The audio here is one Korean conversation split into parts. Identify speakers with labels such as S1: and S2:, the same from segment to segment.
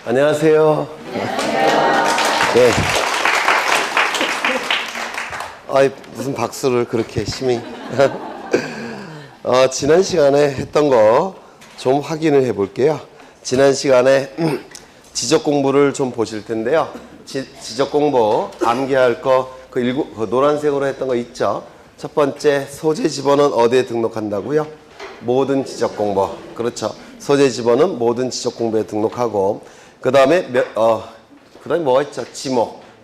S1: 안녕하세요. 네. 아이, 무슨 박수를 그렇게 심히. 지난 시간에 했던 거 좀 확인을 해 볼게요. 지난 시간에 지적 공부를 좀 보실 텐데요. 지적 공부 암기할 거 그 노란색으로 했던 거 있죠? 첫 번째, 소재 집어는 어디에 등록한다고요? 모든 지적 공부. 그렇죠. 소재 집어는 모든 지적 공부에 등록하고, 그 다음에 뭐가 있죠?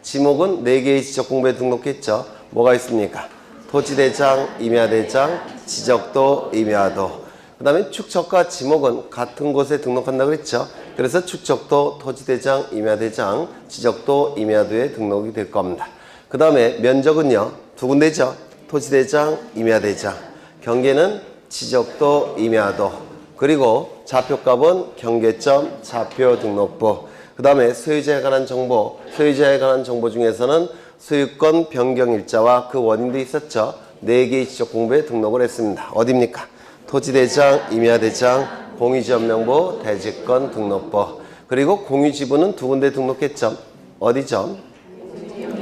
S1: 지목은 4개의 지적 공부에 등록했죠. 뭐가 있습니까? 토지대장, 임야대장, 지적도, 임야도. 그 다음에 축척과 지목은 같은 곳에 등록한다고 그랬죠. 그래서 축척도, 토지대장, 임야대장, 지적도, 임야도에 등록이 될 겁니다. 그 다음에 면적은요, 두 군데죠. 토지대장, 임야대장. 경계는 지적도, 임야도. 그리고 좌표값은 경계점, 좌표 등록부. 그 다음에 소유자에 관한 정보, 소유자에 관한 정보 중에서는 소유권 변경 일자와 그 원인도 있었죠. 4개의 지적 공부에 등록을 했습니다. 어디입니까? 토지대장, 임야대장, 공유지역명부, 대지권 등록부. 그리고 공유지부는 두 군데 등록했죠. 어디죠?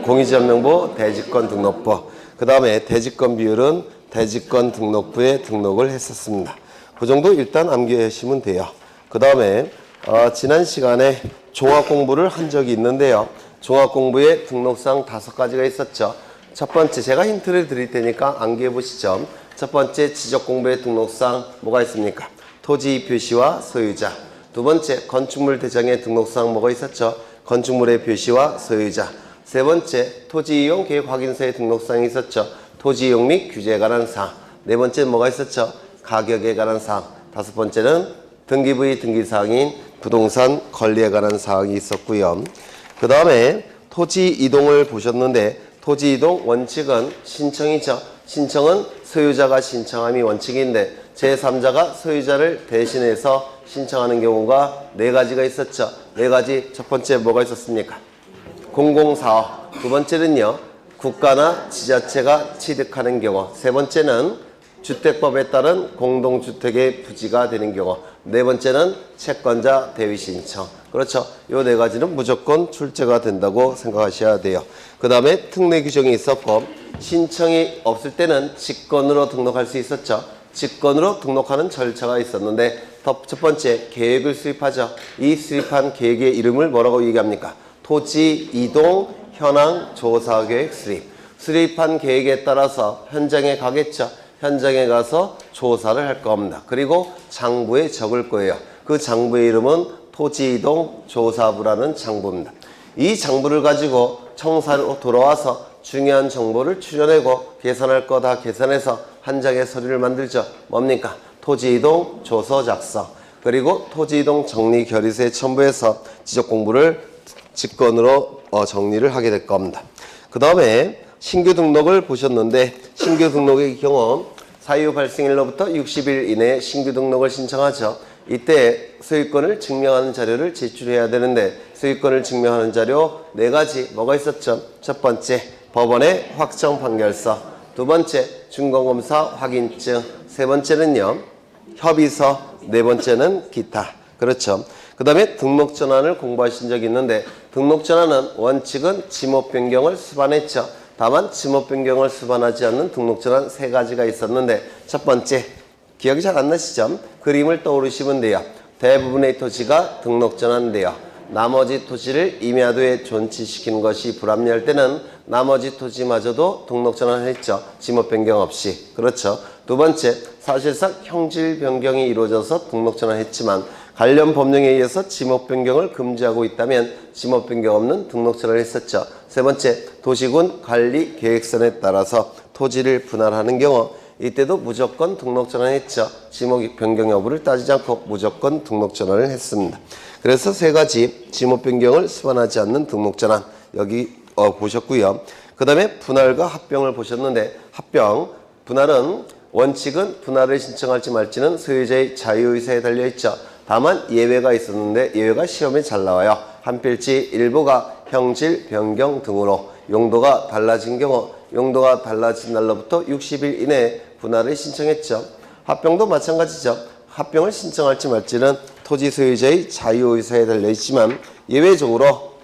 S1: 공유지역명부, 대지권 등록부. 그 다음에 대지권 비율은 대지권 등록부에 등록을 했었습니다. 그 정도 일단 암기하시면 돼요. 그 다음에 지난 시간에 종합 공부를 한 적이 있는데요. 종합 공부에 등록사항 5가지가 있었죠. 첫 번째, 제가 힌트를 드릴 테니까 암기해 보시죠. 첫 번째, 지적 공부의 등록사항 뭐가 있습니까? 토지 표시와 소유자. 두 번째, 건축물 대장의 등록사항 뭐가 있었죠? 건축물의 표시와 소유자. 세 번째, 토지 이용 계획 확인서의 등록사항이 있었죠. 토지 이용 및 규제에 관한 사항. 네 번째는 뭐가 있었죠? 가격에 관한 사항. 다섯 번째는 등기부의 등기사항인 부동산 권리에 관한 사항이 있었고요. 그 다음에 토지 이동을 보셨는데, 토지 이동 원칙은 신청이죠. 신청은 소유자가 신청함이 원칙인데 제3자가 소유자를 대신해서 신청하는 경우가 4가지가 있었죠. 4가지. 첫 번째 뭐가 있었습니까? 공공사업. 두 번째는요, 국가나 지자체가 취득하는 경우. 세 번째는 주택법에 따른 공동주택의 부지가 되는 경우. 네 번째는 채권자 대위 신청. 그렇죠. 이 4가지는 무조건 출제가 된다고 생각하셔야 돼요. 그 다음에 특례 규정이 있었고, 신청이 없을 때는 직권으로 등록할 수 있었죠. 직권으로 등록하는 절차가 있었는데, 첫 번째, 계획을 수립하죠. 이 수립한 계획의 이름을 뭐라고 얘기합니까? 토지 이동 현황 조사 계획 수립. 수립한 계획에 따라서 현장에 가겠죠. 현장에 가서 조사를 할 겁니다. 그리고 장부에 적을 거예요. 그 장부의 이름은 토지이동 조사부라는 장부입니다. 이 장부를 가지고 청사로 돌아와서 중요한 정보를 추려내고 계산할 거 다 계산해서 한 장의 서류를 만들죠. 뭡니까? 토지이동 조서 작성. 그리고 토지이동 정리 결의서에 첨부해서 지적 공부를 직권으로 정리를 하게 될 겁니다. 그 다음에 신규 등록을 보셨는데, 신규 등록의 경우 사유 발생일로부터 60일 이내에 신규 등록을 신청하죠. 이때 소유권을 증명하는 자료를 제출해야 되는데, 소유권을 증명하는 자료 4가지 뭐가 있었죠? 첫 번째, 법원의 확정 판결서. 두 번째, 준공검사 확인증. 세 번째는요, 협의서. 네 번째는 기타. 그렇죠. 그 다음에 등록 전환을 공부하신 적이 있는데, 등록 전환은 원칙은 지목 변경을 수반했죠. 다만 지목 변경을 수반하지 않는 등록 전환 3가지가 있었는데, 첫 번째, 기억이 잘 안 나시죠? 그림을 떠오르시면 돼요. 대부분의 토지가 등록 전환돼요. 나머지 토지를 임야도에 존치시키는 것이 불합리할 때는 나머지 토지마저도 등록 전환했죠. 지목 변경 없이. 그렇죠. 두 번째, 사실상 형질 변경이 이루어져서 등록 전환했지만 관련 법령에 의해서 지목 변경을 금지하고 있다면 지목 변경 없는 등록 전환을 했었죠. 세 번째, 도시군 관리 계획선에 따라서 토지를 분할하는 경우 이때도 무조건 등록 전환했죠. 지목 변경 여부를 따지지 않고 무조건 등록 전환을 했습니다. 그래서 3가지 지목 변경을 수반하지 않는 등록 전환 여기 보셨고요. 그 다음에 분할과 합병을 보셨는데, 분할은 원칙은 분할을 신청할지 말지는 소유자의 자유의사에 달려있죠. 다만 예외가 있었는데 예외가 시험에 잘 나와요. 한 필지 일부가 형질 변경 등으로 용도가 달라진 경우, 용도가 달라진 날로부터 60일 이내에 분할을 신청했죠. 합병도 마찬가지죠. 합병을 신청할지 말지는 토지 소유자의 자유의사에 달려있지만 예외적으로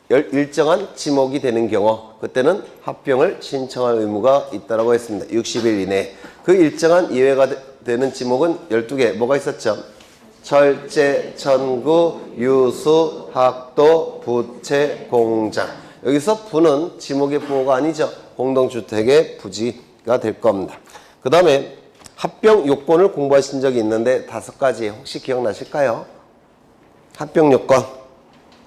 S1: 일정한 지목이 되는 경우 그때는 합병을 신청할 의무가 있다고 했습니다. 60일 이내. 그 일정한 예외가 되는 지목은 12개. 뭐가 있었죠? 철제, 천구, 유수, 학도, 부채, 공장. 여기서 부는 지목의 부호가 아니죠. 공동주택의 부지가 될 겁니다. 그 다음에 합병 요건을 공부하신 적이 있는데 5가지 혹시 기억나실까요? 합병 요건.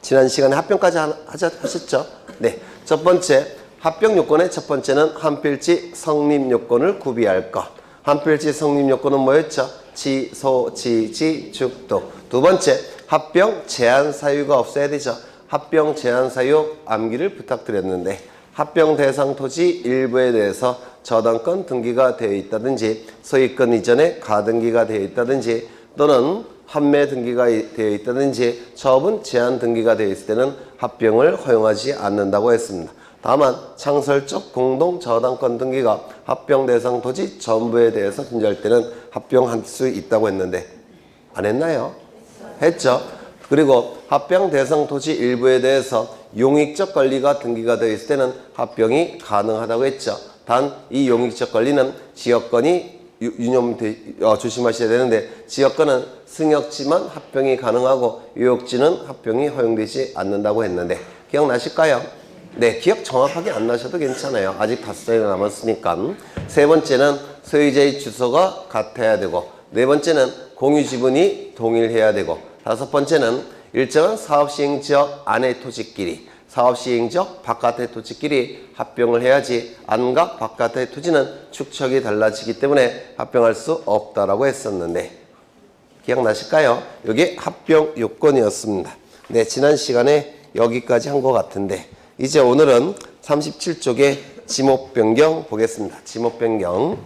S1: 지난 시간에 합병까지 하셨죠? 네. 첫 번째, 합병 요건의 첫 번째는 한필지 성립 요건을 구비할 것. 한필지 성립 요건은 뭐였죠? 지, 소, 지, 지, 죽도. 두 번째, 합병 제한 사유가 없어야 되죠. 합병 제한 사유 암기를 부탁드렸는데 합병 대상 토지 일부에 대해서 저당권 등기가 되어 있다든지 소유권 이전에 가등기가 되어 있다든지 또는 판매 등기가 되어 있다든지 처분 제한 등기가 되어 있을 때는 합병을 허용하지 않는다고 했습니다. 다만 창설적 공동 저당권 등기가 합병 대상 토지 전부에 대해서 존재할 때는 합병할 수 있다고 했는데 안 했나요? 했죠. 그리고 합병 대상 토지 일부에 대해서 용익적 권리가 등기가 되어 있을 때는 합병이 가능하다고 했죠. 단 이 용익적 권리는 지역권이 조심하셔야 되는데 지역권은 승역지만 합병이 가능하고 유역지는 합병이 허용되지 않는다고 했는데 기억나실까요? 네, 기억 정확하게 안 나셔도 괜찮아요. 아직 5자리가 남았으니까. 세 번째는 소유자의 주소가 같아야 되고 네 번째는 공유 지분이 동일해야 되고 다섯 번째는 일정한 사업시행지역 안의 토지끼리 사업시행지역 바깥의 토지끼리 합병을 해야지 안과 바깥의 토지는 축척이 달라지기 때문에 합병할 수 없다라고 했었는데 기억나실까요? 이게 합병 요건이었습니다. 네, 지난 시간에 여기까지 한 것 같은데 이제 오늘은 37쪽의 지목 변경 보겠습니다. 지목 변경.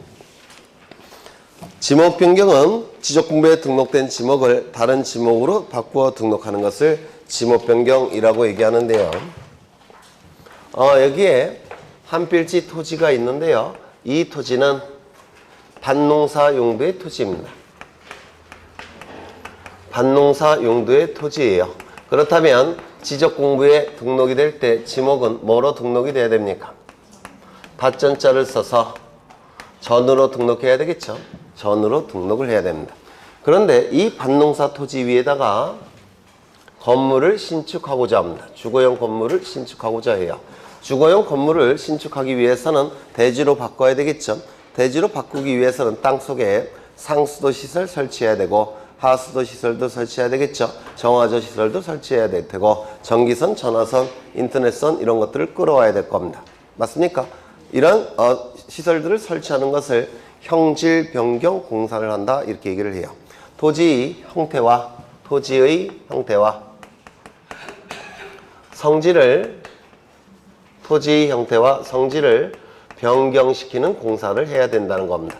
S1: 지목 변경은 지적 공부에 등록된 지목을 다른 지목으로 바꾸어 등록하는 것을 지목 변경이라고 얘기하는데요. 여기에 한필지 토지가 있는데요. 이 토지는 밭농사 용도의 토지입니다. 밭농사 용도의 토지예요. 그렇다면 지적 공부에 등록이 될 때 지목은 뭐로 등록이 돼야 됩니까? 밭전자를 써서 전으로 등록해야 되겠죠. 전으로 등록을 해야 됩니다. 그런데 이 밭농사 토지 위에다가 건물을 신축하고자 합니다. 주거용 건물을 신축하고자 해요. 주거용 건물을 신축하기 위해서는 대지로 바꿔야 되겠죠. 대지로 바꾸기 위해서는 땅속에 상수도 시설 설치해야 되고 하수도 시설도 설치해야 되겠죠. 정화조 시설도 설치해야 될 테고 전기선, 전화선, 인터넷선 이런 것들을 끌어와야 될 겁니다. 맞습니까? 이런 시설들을 설치하는 것을 형질 변경 공사를 한다 이렇게 얘기를 해요. 토지의 형태와 토지의 형태와 성질을 변경시키는 공사를 해야 된다는 겁니다.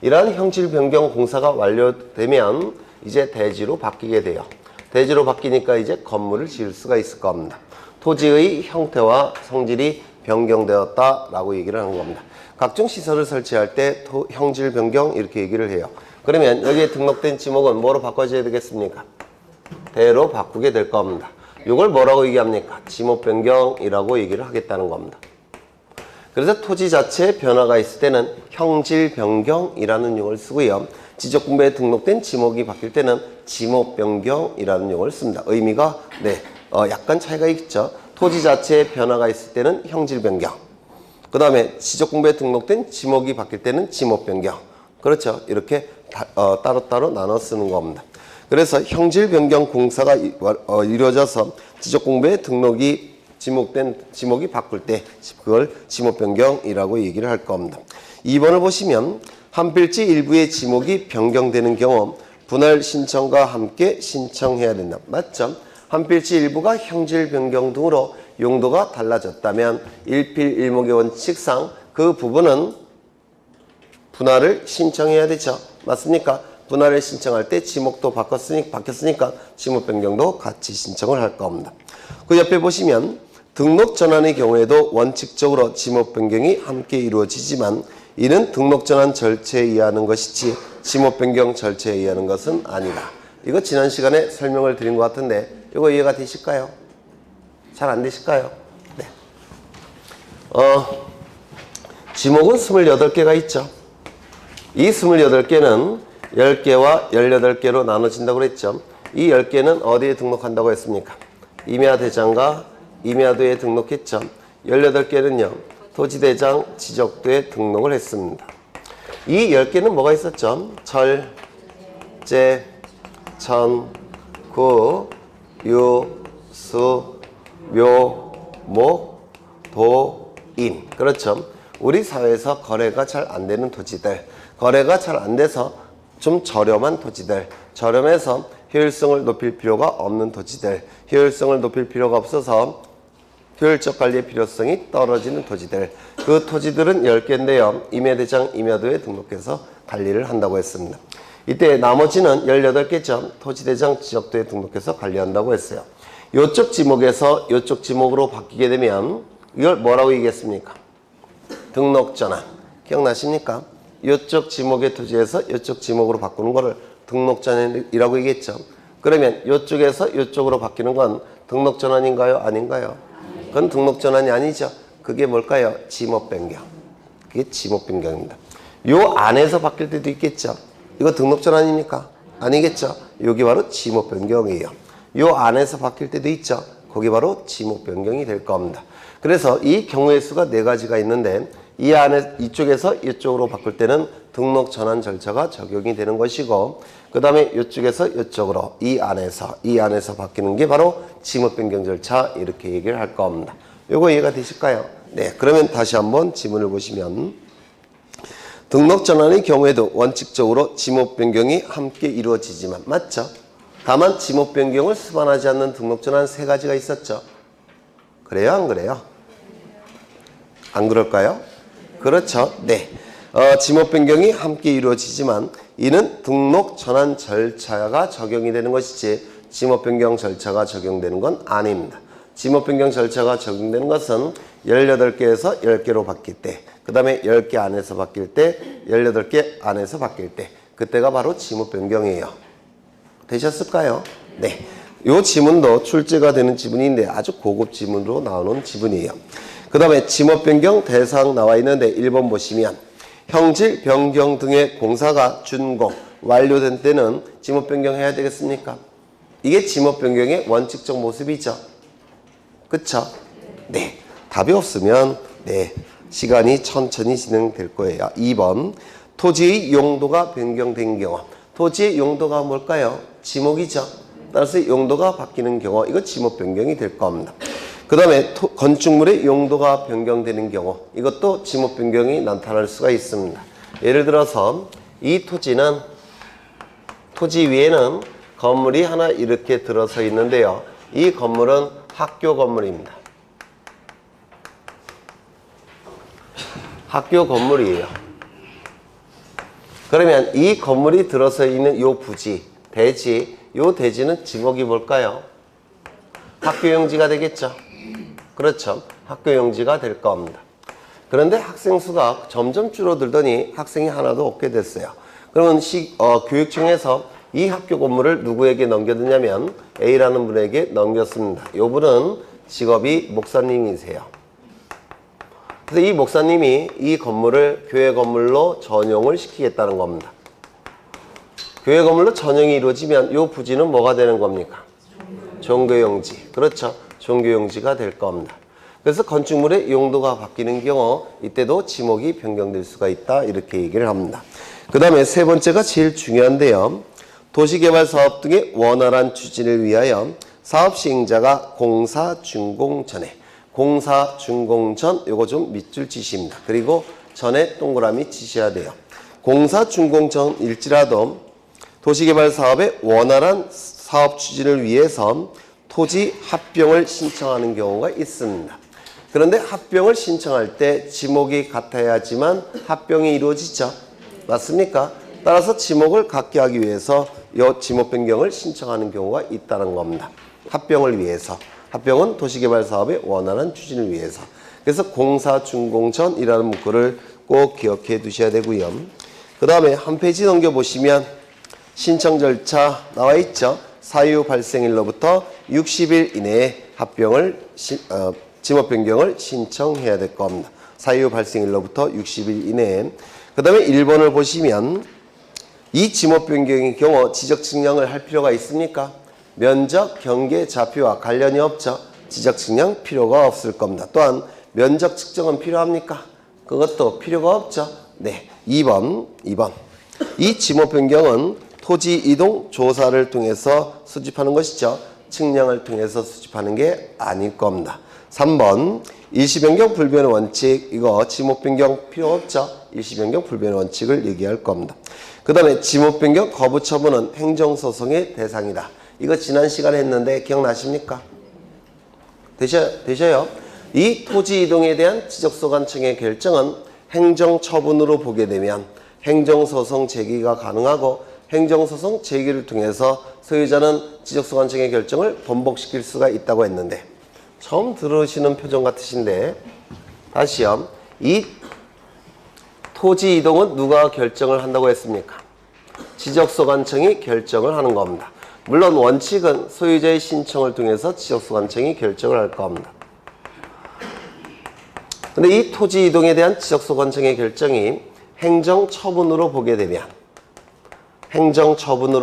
S1: 이러한 형질 변경 공사가 완료되면 이제 대지로 바뀌게 돼요. 대지로 바뀌니까 이제 건물을 지을 수가 있을 겁니다. 토지의 형태와 성질이 변경되었다라고 얘기를 하는 겁니다. 각종 시설을 설치할 때 형질 변경 이렇게 얘기를 해요. 그러면 여기에 등록된 지목은 뭐로 바꿔줘야 되겠습니까? 대로 바꾸게 될 겁니다. 이걸 뭐라고 얘기합니까? 지목 변경이라고 얘기를 하겠다는 겁니다. 그래서 토지 자체에 변화가 있을 때는 형질 변경이라는 용어를 쓰고요. 지적 공부에 등록된 지목이 바뀔 때는 지목 변경이라는 용어를 씁니다. 의미가 약간 차이가 있죠. 토지 자체에 변화가 있을 때는 형질 변경. 그 다음에 지적 공부에 등록된 지목이 바뀔 때는 지목 변경. 그렇죠. 이렇게 따로따로 나눠 쓰는 겁니다. 그래서 형질 변경 공사가 이루어져서 지적 공부에 등록이 지목된 지목이 바꿀 때 그걸 지목 변경이라고 얘기를 할 겁니다. 2번을 보시면 한필지 일부의 지목이 변경되는 경우 분할 신청과 함께 신청해야 된다. 맞죠? 한필지 일부가 형질 변경 등으로 용도가 달라졌다면 일필일목의 원칙상 그 부분은 분할을 신청해야 되죠. 맞습니까? 분할을 신청할 때 지목도 바뀌었으니까 지목 변경도 같이 신청을 할 겁니다. 그 옆에 보시면 등록 전환의 경우에도 원칙적으로 지목 변경이 함께 이루어지지만 이는 등록 전환 절차에 의하는 것이지 지목 변경 절차에 의하는 것은 아니다. 이거 지난 시간에 설명을 드린 것 같은데 이거 이해가 되실까요? 잘 안 되실까요? 네. 지목은 28개가 있죠. 이 28개는 10개와 18개로 나눠진다고 그랬죠. 이 10개는 어디에 등록한다고 했습니까? 임야대장과 임야도에 등록했죠. 18개는요. 토지대장 지적도에 등록을 했습니다. 이 10개는 뭐가 있었죠? 절, 제, 천, 구, 유, 수, 묘, 목, 도, 인. 그렇죠. 우리 사회에서 거래가 잘 안 되는 토지들, 거래가 잘 안 돼서 좀 저렴한 토지들, 저렴해서 효율성을 높일 필요가 없는 토지들, 효율성을 높일 필요가 없어서 효율적 관리의 필요성이 떨어지는 토지들, 그 토지들은 10개인데요. 임야대장, 임야도에 등록해서 관리를 한다고 했습니다. 이때 나머지는 18개죠. 토지대장, 지적도에 등록해서 관리한다고 했어요. 이쪽 지목에서 이쪽 지목으로 바뀌게 되면 이걸 뭐라고 얘기했습니까? 등록전환. 기억나십니까? 이쪽 지목의 토지에서 이쪽 지목으로 바꾸는 거를 등록전환이라고 얘기했죠. 그러면 이쪽에서 이쪽으로 바뀌는 건 등록전환인가요? 아닌가요? 그건 등록전환이 아니죠. 그게 뭘까요? 지목 변경. 그게 지목 변경입니다. 요 안에서 바뀔 때도 있겠죠. 이거 등록전환입니까? 아니겠죠. 여기 바로 지목 변경이에요. 요 안에서 바뀔 때도 있죠. 거기 바로 지목 변경이 될 겁니다. 그래서 이 경우의 수가 4가지가 있는데 이 안에 이쪽에서 이쪽으로 바꿀 때는 등록 전환 절차가 적용이 되는 것이고, 그 다음에 이쪽에서 이쪽으로 이 안에서 바뀌는 게 바로 지목 변경 절차, 이렇게 얘기를 할 겁니다. 요거 이해가 되실까요? 네. 그러면 다시 한번 지문을 보시면, 등록 전환의 경우에도 원칙적으로 지목 변경이 함께 이루어지지만, 맞죠? 다만 지목 변경을 수반하지 않는 등록 전환 3가지가 있었죠. 그래요, 안 그래요? 안 그럴까요? 그렇죠. 네. 지목 변경이 함께 이루어지지만 이는 등록 전환 절차가 적용이 되는 것이지 지목 변경 절차가 적용되는 건 아닙니다. 지목 변경 절차가 적용되는 것은 18개에서 10개로 바뀔 때, 그 다음에 10개 안에서 바뀔 때, 18개 안에서 바뀔 때, 그때가 바로 지목 변경이에요. 되셨을까요? 네. 이 지문도 출제가 되는 지문인데 아주 고급 지문으로 나오는 지문이에요. 그 다음에 지목 변경 대상 나와 있는데 1번 보시면 형질 변경 등의 공사가 준공, 완료된 때는 지목 변경해야 되겠습니까? 이게 지목 변경의 원칙적 모습이죠. 그쵸? 네. 답이 없으면 네, 시간이 천천히 진행될 거예요. 2번 토지의 용도가 변경된 경우. 토지의 용도가 뭘까요? 지목이죠. 따라서 용도가 바뀌는 경우, 이거 지목 변경이 될 겁니다. 그 다음에 건축물의 용도가 변경되는 경우, 이것도 지목 변경이 나타날 수가 있습니다. 예를 들어서 이 토지는, 토지 위에는 건물이 하나 이렇게 들어서 있는데요. 이 건물은 학교 건물입니다. 학교 건물이에요. 그러면 이 건물이 들어서 있는 이 부지, 대지, 이 대지는 지목이 뭘까요? 학교 용지가 되겠죠. 그렇죠. 학교 용지가 될 겁니다. 그런데 학생 수가 점점 줄어들더니 학생이 하나도 없게 됐어요. 그러면 교육청에서 이 학교 건물을 누구에게 넘겨드냐면 A라는 분에게 넘겼습니다. 이 분은 직업이 목사님이세요. 그래서 이 목사님이 이 건물을 교회 건물로 전용을 시키겠다는 겁니다. 교회 건물로 전용이 이루어지면 이 부지는 뭐가 되는 겁니까? 종교용지. 그렇죠. 종교용지가 될 겁니다. 그래서 건축물의 용도가 바뀌는 경우 이때도 지목이 변경될 수가 있다, 이렇게 얘기를 합니다. 그 다음에 3번째가 제일 중요한데요. 도시개발 사업 등의 원활한 추진을 위하여 사업 시행자가 공사 준공 전에, 공사 준공 전, 요거 좀 밑줄 치십니다. 그리고 전에 동그라미 치셔야 돼요. 공사 준공 전일지라도 도시개발 사업의 원활한 사업 추진을 위해서 토지 합병을 신청하는 경우가 있습니다. 그런데 합병을 신청할 때 지목이 같아야지만 합병이 이루어지죠. 맞습니까? 따라서 지목을 같게 하기 위해서 이 지목 변경을 신청하는 경우가 있다는 겁니다. 합병을 위해서. 합병은 도시개발 사업의 원활한 추진을 위해서. 그래서 공사 준공 전이라는 문구를 꼭 기억해 두셔야 되고요. 그 다음에 한 페이지 넘겨보시면 신청 절차 나와 있죠. 사유 발생일로부터 60일 이내에 지목 변경을 신청해야 될 겁니다. 사유 발생일로부터 60일 이내에. 그 다음에 1번을 보시면 이 지목 변경의 경우 지적 측량을 할 필요가 있습니까? 면적, 경계, 좌표와 관련이 없죠. 지적 측량 필요가 없을 겁니다. 또한 면적 측정은 필요합니까? 그것도 필요가 없죠. 네, 2번. 이 지목 변경은 토지 이동 조사를 통해서 수집하는 것이죠. 측량을 통해서 수집하는 게 아닐 겁니다. 3번. 일시변경 불변의 원칙. 이거 지목 변경 필요 없죠. 일시변경 불변의 원칙을 얘기할 겁니다. 그 다음에 지목 변경 거부 처분은 행정소송의 대상이다. 이거 지난 시간에 했는데 기억나십니까? 되셔요? 이 토지 이동에 대한 지적소관청의 결정은 행정처분으로 보게 되면 행정소송 제기가 가능하고 행정소송 제기를 통해서 소유자는 지적소관청의 결정을 번복시킬 수가 있다고 했는데 처음 들으시는 표정 같으신데 다시요. 이 토지 이동은 누가 결정을 한다고 했습니까? 지적소관청이 결정을 하는 겁니다. 물론 원칙은 소유자의 신청을 통해서 지적소관청이 결정을 할 겁니다. 근데 이 토지 이동에 대한 지적소관청의 결정이 행정처분으로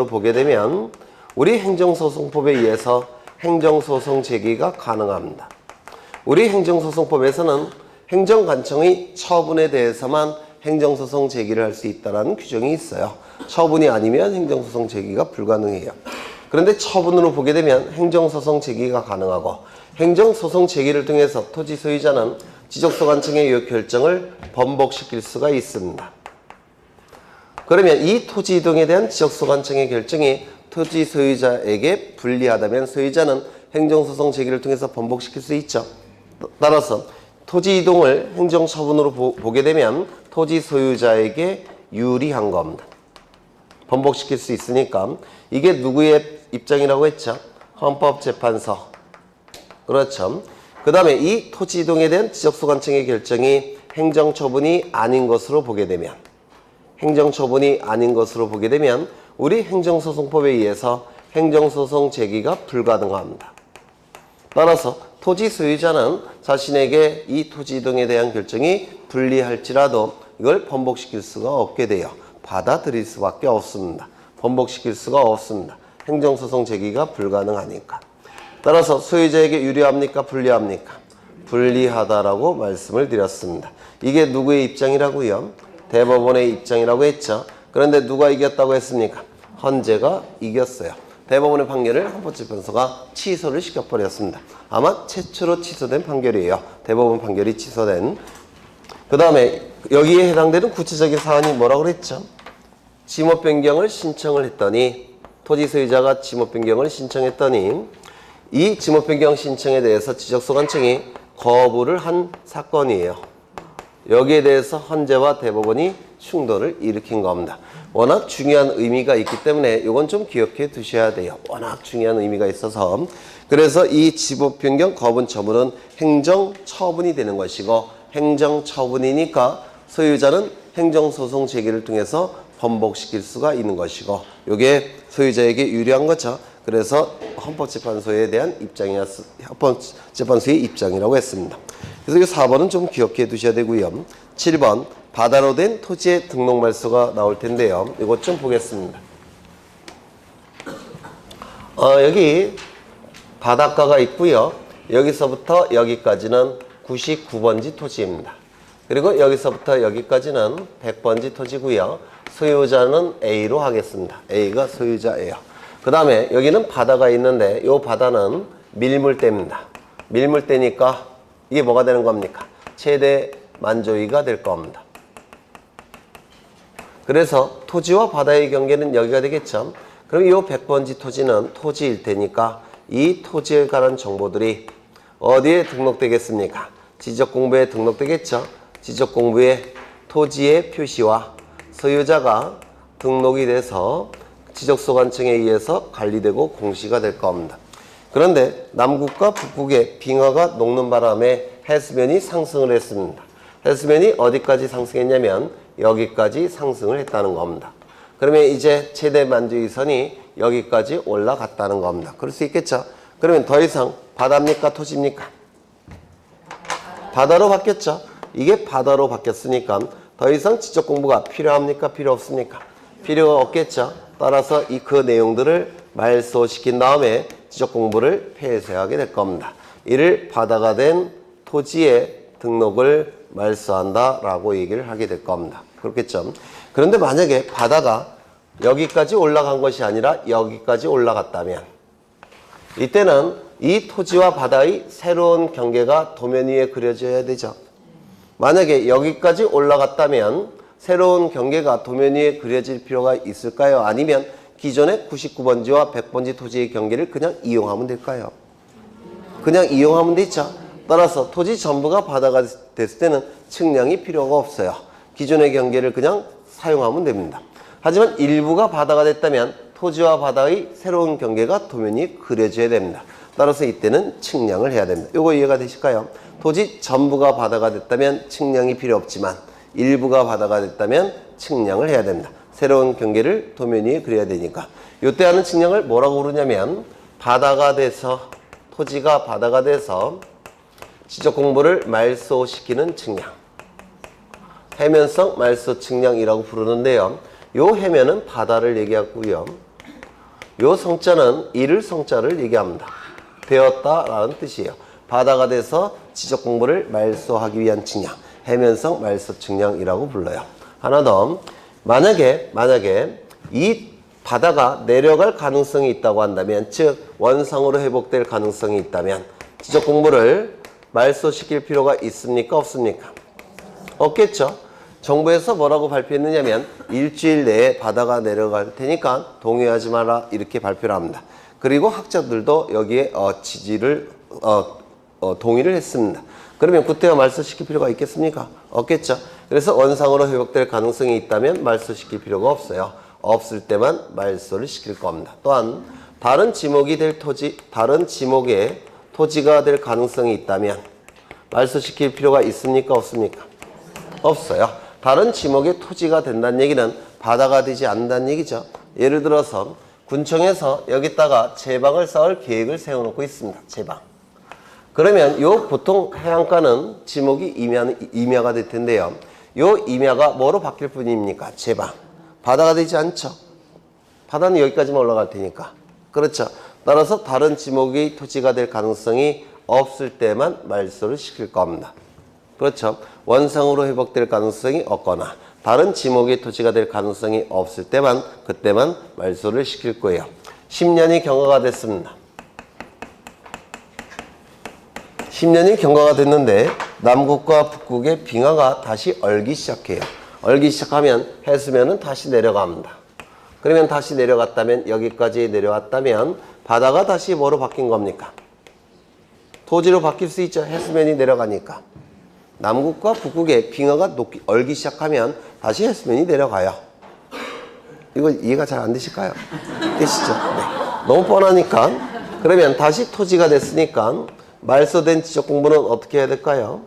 S1: 보게 되면 우리 행정소송법에 의해서 행정소송 제기가 가능합니다. 우리 행정소송법에서는 행정관청의 처분에 대해서만 행정소송 제기를 할 수 있다는 규정이 있어요. 처분이 아니면 행정소송 제기가 불가능해요. 그런데 처분으로 보게 되면 행정소송 제기가 가능하고 행정소송 제기를 통해서 토지 소유자는 지적소관청의 이 결정을 번복시킬 수가 있습니다. 그러면 이 토지 이동에 대한 지적소관청의 결정이 토지 소유자에게 불리하다면 소유자는 행정소송 제기를 통해서 번복시킬 수 있죠. 따라서 토지 이동을 행정처분으로 보게 되면 토지 소유자에게 유리한 겁니다. 번복시킬 수 있으니까. 이게 누구의 입장이라고 했죠? 헌법재판소. 그렇죠. 그 다음에 이 토지 이동에 대한 지적소관청의 결정이 행정처분이 아닌 것으로 보게 되면 우리 행정소송법에 의해서 행정소송 제기가 불가능합니다. 따라서 토지 소유자는 자신에게 이 토지 이동에 대한 결정이 불리할지라도 이걸 번복시킬 수가 없게 돼요. 받아들일 수밖에 없습니다. 번복시킬 수가 없습니다. 행정소송 제기가 불가능하니까. 따라서 소유자에게 유리합니까? 불리합니까? 불리하다라고 말씀을 드렸습니다. 이게 누구의 입장이라고요? 대법원의 입장이라고 했죠. 그런데 누가 이겼다고 했습니까? 헌재가 이겼어요. 대법원의 판결을 헌법재판소가 취소를 시켜버렸습니다. 아마 최초로 취소된 판결이에요. 대법원 판결이 취소된. 그 다음에 여기에 해당되는 구체적인 사안이 뭐라고 그랬죠? 지목 변경을 신청을 했더니 토지 소유자가 지목 변경을 신청했더니 이 지목 변경 신청에 대해서 지적소관청이 거부를 한 사건이에요. 여기에 대해서 헌재와 대법원이 충돌을 일으킨 겁니다. 워낙 중요한 의미가 있기 때문에 이건 좀 기억해 두셔야 돼요. 워낙 중요한 의미가 있어서. 그래서 이 지목 변경 거부 처분은 행정처분이 되는 것이고 행정처분이니까 소유자는 행정소송 제기를 통해서 번복시킬 수가 있는 것이고 이게 소유자에게 유리한 거죠. 그래서 헌법재판소에 대한 헌법재판소의 입장이라고 했습니다. 그래서 이 4번은 좀 기억해 두셔야 되고요. 7번 바다로 된 토지의 등록 말소가 나올 텐데요. 이것 좀 보겠습니다. 여기 바닷가가 있고요. 여기서부터 여기까지는 99번지 토지입니다. 그리고 여기서부터 여기까지는 100번지 토지고요. 소유자는 A로 하겠습니다. A가 소유자예요. 그 다음에 여기는 바다가 있는데 이 바다는 밀물대입니다. 밀물대니까 이게 뭐가 되는 겁니까? 최대 만조위가 될 겁니다. 그래서 토지와 바다의 경계는 여기가 되겠죠. 그럼 이 100번지 토지는 토지일 테니까 이 토지에 관한 정보들이 어디에 등록되겠습니까? 지적공부에 등록되겠죠. 지적공부에 토지의 표시와 소유자가 등록이 돼서 지적소관청에 의해서 관리되고 공시가 될 겁니다. 그런데 남국과 북국의 빙하가 녹는 바람에 해수면이 상승을 했습니다. 해수면이 어디까지 상승했냐면 여기까지 상승을 했다는 겁니다. 그러면 이제 최대 만주위선이 여기까지 올라갔다는 겁니다. 그럴 수 있겠죠? 그러면 더 이상 바다입니까? 토지입니까? 바다로 바뀌었죠? 이게 바다로 바뀌었으니까 더 이상 지적 공부가 필요합니까? 필요 없습니까? 필요가 없겠죠? 따라서 그 내용들을 말소시킨 다음에 지적 공부를 폐쇄하게 될 겁니다. 이를 바다가 된 토지의 등록을 말소한다라고 얘기를 하게 될 겁니다. 그렇겠죠? 그런데 만약에 바다가 여기까지 올라간 것이 아니라 여기까지 올라갔다면 이때는 이 토지와 바다의 새로운 경계가 도면 위에 그려져야 되죠. 만약에 여기까지 올라갔다면 새로운 경계가 도면 위에 그려질 필요가 있을까요? 아니면 기존의 99번지와 100번지 토지의 경계를 그냥 이용하면 될까요? 그냥 이용하면 되죠. 따라서 토지 전부가 바다가 됐을 때는 측량이 필요가 없어요. 기존의 경계를 그냥 사용하면 됩니다. 하지만 일부가 바다가 됐다면 토지와 바다의 새로운 경계가 도면 위에 그려져야 됩니다. 따라서 이때는 측량을 해야 됩니다. 이거 이해가 되실까요? 토지 전부가 바다가 됐다면 측량이 필요 없지만 일부가 바다가 됐다면 측량을 해야 됩니다. 새로운 경계를 도면 위에 그려야 되니까. 이때 하는 측량을 뭐라고 부르냐면 바다가 돼서 토지가 바다가 돼서 지적 공부를 말소시키는 측량, 해면성 말소 측량이라고 부르는데요. 요 해면은 바다를 얘기하고요. 요 성자는 이를 성자를 얘기합니다. 되었다라는 뜻이에요. 바다가 돼서 지적 공부를 말소하기 위한 측량, 해면성 말소 측량이라고 불러요. 하나 더, 만약에 이 바다가 내려갈 가능성이 있다고 한다면, 즉 원상으로 회복될 가능성이 있다면 지적 공부를 말소시킬 필요가 있습니까? 없습니까? 없겠죠. 정부에서 뭐라고 발표했느냐면 일주일 내에 바다가 내려갈 테니까 동의하지 마라 이렇게 발표를 합니다. 그리고 학자들도 여기에 동의를 했습니다. 그러면 그때가 말소시킬 필요가 있겠습니까? 없겠죠. 그래서 원상으로 회복될 가능성이 있다면 말소시킬 필요가 없어요. 없을 때만 말소를 시킬 겁니다. 또한 다른 지목이 될 토지, 다른 지목의 토지가 될 가능성이 있다면 말소시킬 필요가 있습니까? 없습니까? 없어요. 다른 지목의 토지가 된다는 얘기는 바다가 되지 않는다는 얘기죠. 예를 들어서 군청에서 여기다가 제방을 쌓을 계획을 세워놓고 있습니다. 제방. 그러면 요 보통 해안가는 지목이 임야가 될 텐데요. 요 임야가 뭐로 바뀔 뿐입니까? 제방. 바다가 되지 않죠. 바다는 여기까지만 올라갈 테니까. 그렇죠. 따라서 다른 지목의 토지가 될 가능성이 없을 때만 말소를 시킬 겁니다. 그렇죠. 원상으로 회복될 가능성이 없거나 다른 지목의 토지가 될 가능성이 없을 때만 그때만 말소를 시킬 거예요. 10년이 경과가 됐습니다. 10년이 경과가 됐는데 남국과 북국의 빙하가 다시 얼기 시작해요. 얼기 시작하면 해수면은 다시 내려갑니다. 그러면 다시 내려갔다면 여기까지 내려왔다면 바다가 다시 뭐로 바뀐 겁니까? 토지로 바뀔 수 있죠. 해수면이 내려가니까. 남국과 북국의 빙하가 얼기 시작하면 다시 해수면이 내려가요. 이거 이해가 잘 안 되실까요? 되시죠? 네. 너무 뻔하니까. 그러면 다시 토지가 됐으니까 말소된 지적 공부는 어떻게 해야 될까요?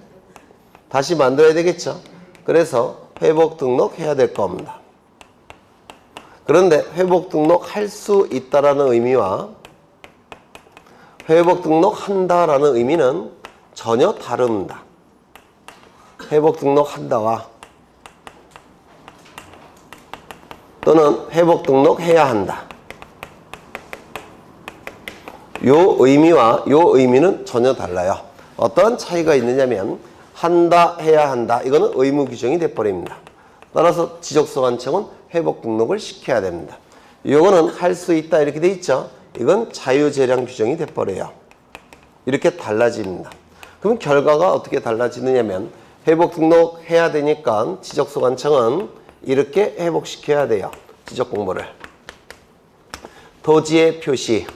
S1: 다시 만들어야 되겠죠. 그래서 회복 등록해야 될 겁니다. 그런데 회복 등록할 수 있다라는 의미와 회복 등록한다라는 의미는 전혀 다릅니다. 회복 등록한다와 또는 회복 등록해야 한다. 요 의미와 요 의미는 전혀 달라요. 어떤 차이가 있느냐면 한다, 해야 한다. 이거는 의무 규정이 돼버립니다. 따라서 지적소관청은 회복 등록을 시켜야 됩니다. 요거는 할 수 있다 이렇게 돼 있죠. 이건 자유재량 규정이 돼버려요. 이렇게 달라집니다. 그럼 결과가 어떻게 달라지느냐면 회복 등록해야 되니까 지적소관청은 이렇게 회복시켜야 돼요. 지적공부를. 토지의 표시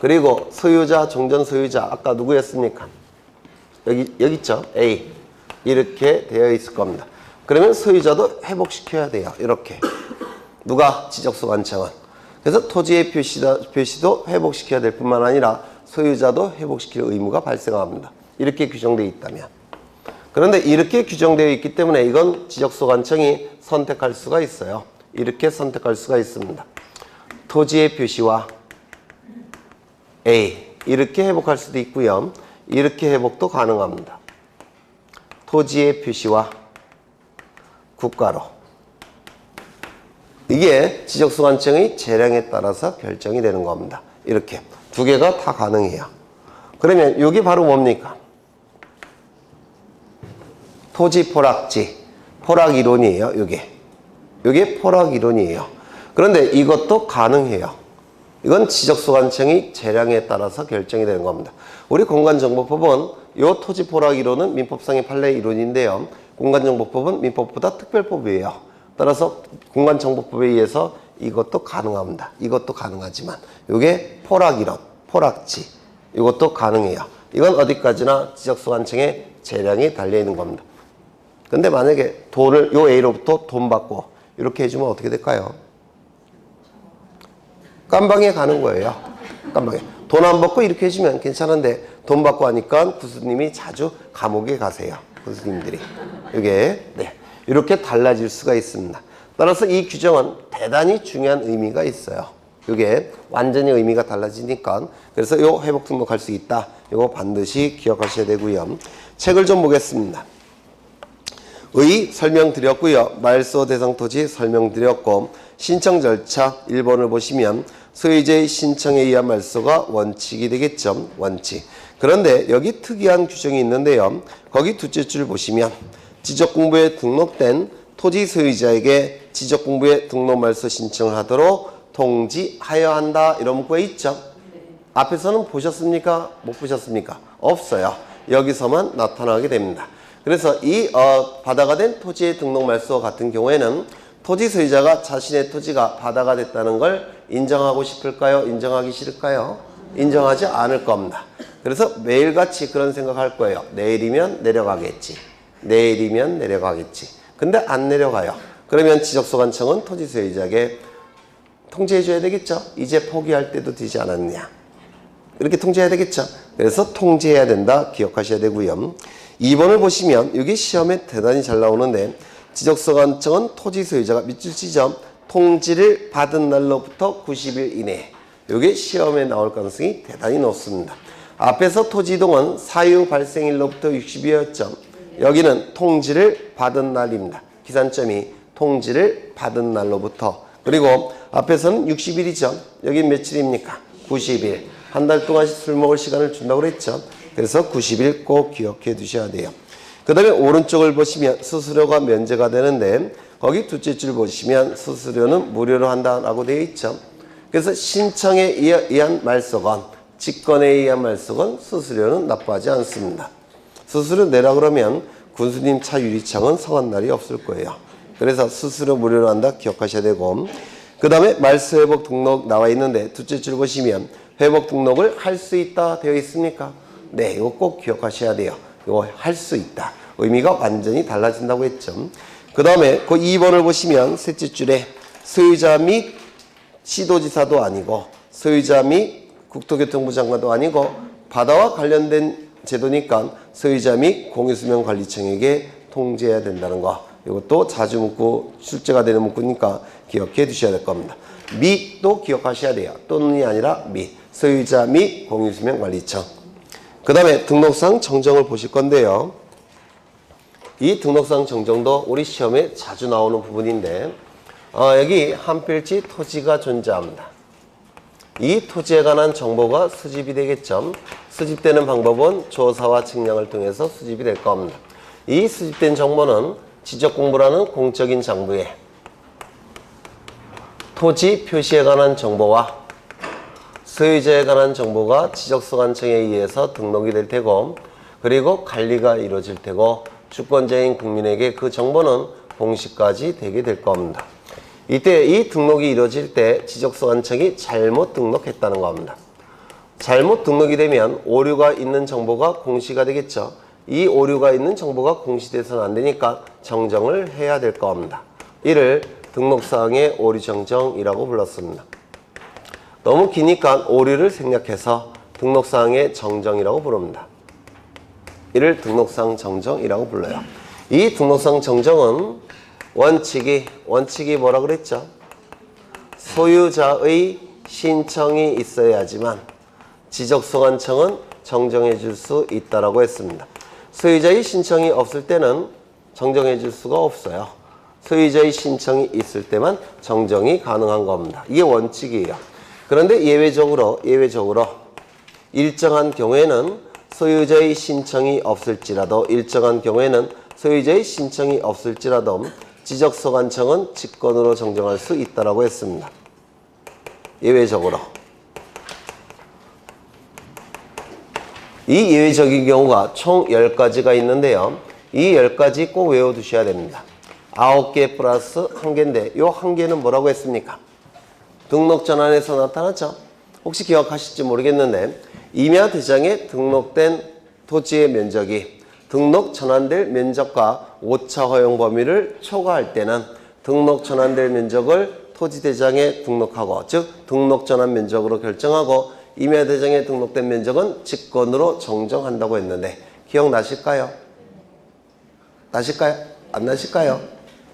S1: 그리고 소유자, 종전 소유자 아까 누구였습니까? 여기 있죠? A. 이렇게 되어 있을 겁니다. 그러면 소유자도 회복시켜야 돼요. 이렇게. 누가? 지적소관청은. 그래서 토지의 표시도 회복시켜야 될 뿐만 아니라 소유자도 회복시킬 의무가 발생합니다. 이렇게 규정되어 있다면. 그런데 이렇게 규정되어 있기 때문에 이건 지적소관청이 선택할 수가 있어요. 이렇게 선택할 수가 있습니다. 토지의 표시와 A 이렇게 회복할 수도 있고요. 이렇게 회복도 가능합니다. 토지의 표시와 국가로. 이게 지적소관청의 재량에 따라서 결정이 되는 겁니다. 이렇게 두 개가 다 가능해요. 그러면 이게 바로 뭡니까? 토지 포락지, 포락이론이에요. 이게 포락이론이에요. 그런데 이것도 가능해요. 이건 지적소관청의 재량에 따라서 결정이 되는 겁니다. 우리 공간정보법은 이 토지 포락이론은 민법상의 판례 이론인데요. 공간정보법은 민법보다 특별법이에요. 따라서 공간정보법에 의해서 이것도 가능합니다. 이것도 가능하지만 이게 포락이론, 포락지 이것도 가능해요. 이건 어디까지나 지적소관청의 재량이 달려있는 겁니다. 근데 만약에 돈을 요 A로부터 돈 받고 이렇게 해주면 어떻게 될까요? 깜방에 가는 거예요. 깜방에. 돈 안 받고 이렇게 해주면 괜찮은데 돈 받고 하니까 구스님이 자주 감옥에 가세요. 구스님들이. 이게 이렇게 달라질 수가 있습니다. 따라서 이 규정은 대단히 중요한 의미가 있어요. 이게 완전히 의미가 달라지니까 그래서 요 회복 등록할 수 있다. 이거 반드시 기억하셔야 되고요. 책을 좀 보겠습니다. 의 설명드렸고요. 말소 대상 토지 설명드렸고 신청 절차 1번을 보시면 소유자의 신청에 의한 말소가 원칙이 되겠죠. 원칙. 그런데 여기 특이한 규정이 있는데요. 거기 둘째 줄 보시면 지적공부에 등록된 토지 소유자에게 지적공부에 등록 말소 신청을 하도록 통지하여 한다. 이런 문구가 있죠. 앞에서는 보셨습니까? 못 보셨습니까? 없어요. 여기서만 나타나게 됩니다. 그래서 이 바다가 된 토지의 등록 말소 같은 경우에는 토지 소유자가 자신의 토지가 바다가 됐다는 걸 인정하고 싶을까요? 인정하기 싫을까요? 인정하지 않을 겁니다. 그래서 매일같이 그런 생각할 거예요. 내일이면 내려가겠지. 내일이면 내려가겠지. 근데 안 내려가요. 그러면 지적소관청은 토지 소유자에게 통지해줘야 되겠죠. 이제 포기할 때도 되지 않았냐. 이렇게 통지해야 되겠죠. 그래서 통지해야 된다. 기억하셔야 되고요. 2번을 보시면 여기 시험에 대단히 잘 나오는데 지적소관청은 토지 소유자가 밑줄 치죠. 통지를 받은 날로부터 90일 이내. 이게 시험에 나올 가능성이 대단히 높습니다. 앞에서 토지 이동은 사유 발생일로부터 60일이었죠. 여기는 통지를 받은 날입니다. 기산점이 통지를 받은 날로부터. 그리고 앞에서는 60일이죠. 여긴 며칠입니까? 90일. 한 달 동안 술 먹을 시간을 준다고 그랬죠. 그래서 90일 꼭 기억해 두셔야 돼요. 그 다음에 오른쪽을 보시면 수수료가 면제가 되는데 거기 둘째 줄 보시면 수수료는 무료로 한다라고 되어 있죠. 그래서 신청에 의한 말소건, 직권에 의한 말소건 수수료는 납부하지 않습니다. 수수료 내라 그러면 군수님 차 유리창은 성한 날이 없을 거예요. 그래서 수수료 무료로 한다 기억하셔야 되고 그 다음에 말소 회복 등록 나와 있는데 둘째 줄 보시면 회복 등록을 할 수 있다 되어 있습니까? 네, 이거 꼭 기억하셔야 돼요. 이거 할 수 있다. 의미가 완전히 달라진다고 했죠. 그 다음에 그 2번을 보시면 셋째 줄에 소유자 및 시도지사도 아니고 소유자 및 국토교통부 장관도 아니고 바다와 관련된 제도니까 소유자 및 공유수명관리청에게 통지해야 된다는 거. 이것도 자주 묻고 출제가 되는 문구니까 기억해 두셔야 될 겁니다. 및도 기억하셔야 돼요. 또는이 아니라 및. 소유자 및 공유수명관리청. 그 다음에 등록상 정정을 보실 건데요. 이 등록상 정정도 우리 시험에 자주 나오는 부분인데 여기 한 필지 토지가 존재합니다. 이 토지에 관한 정보가 수집이 되겠죠. 수집되는 방법은 조사와 측량을 통해서 수집이 될 겁니다. 이 수집된 정보는 지적공부라는 공적인 장부에 토지 표시에 관한 정보와 소유자에 관한 정보가 지적소관청에 의해서 등록이 될 테고 그리고 관리가 이루어질 테고 주권자인 국민에게 그 정보는 공시까지 되게 될 겁니다. 이때 이 등록이 이루어질 때 지적소관청이 잘못 등록했다는 겁니다. 잘못 등록이 되면 오류가 있는 정보가 공시가 되겠죠. 이 오류가 있는 정보가 공시돼서는 안 되니까 정정을 해야 될 겁니다. 이를 등록사항의 오류 정정이라고 불렀습니다. 너무 기니까 오류를 생략해서 등록사항의 정정이라고 부릅니다. 이를 등록사항 정정이라고 불러요. 이 등록사항 정정은 원칙이 뭐라 그랬죠? 소유자의 신청이 있어야지만 지적소관청은 정정해 줄 수 있다라고 했습니다. 소유자의 신청이 없을 때는 정정해 줄 수가 없어요. 소유자의 신청이 있을 때만 정정이 가능한 겁니다. 이게 원칙이에요. 그런데 예외적으로 일정한 경우에는 소유자의 신청이 없을지라도 지적소관청은 직권으로 정정할 수 있다라고 했습니다. 예외적으로. 이 예외적인 경우가 총 10가지가 있는데요. 이 10가지 꼭 외워두셔야 됩니다. 9개 플러스 1개인데 이 1개는 뭐라고 했습니까? 등록전환에서 나타났죠? 혹시 기억하실지 모르겠는데 임야 대장에 등록된 토지의 면적이 등록 전환될 면적과 오차 허용 범위를 초과할 때는 등록 전환될 면적을 토지 대장에 등록하고 즉 등록 전환 면적으로 결정하고 임야 대장에 등록된 면적은 직권으로 정정한다고 했는데 기억나실까요? 나실까요? 안 나실까요?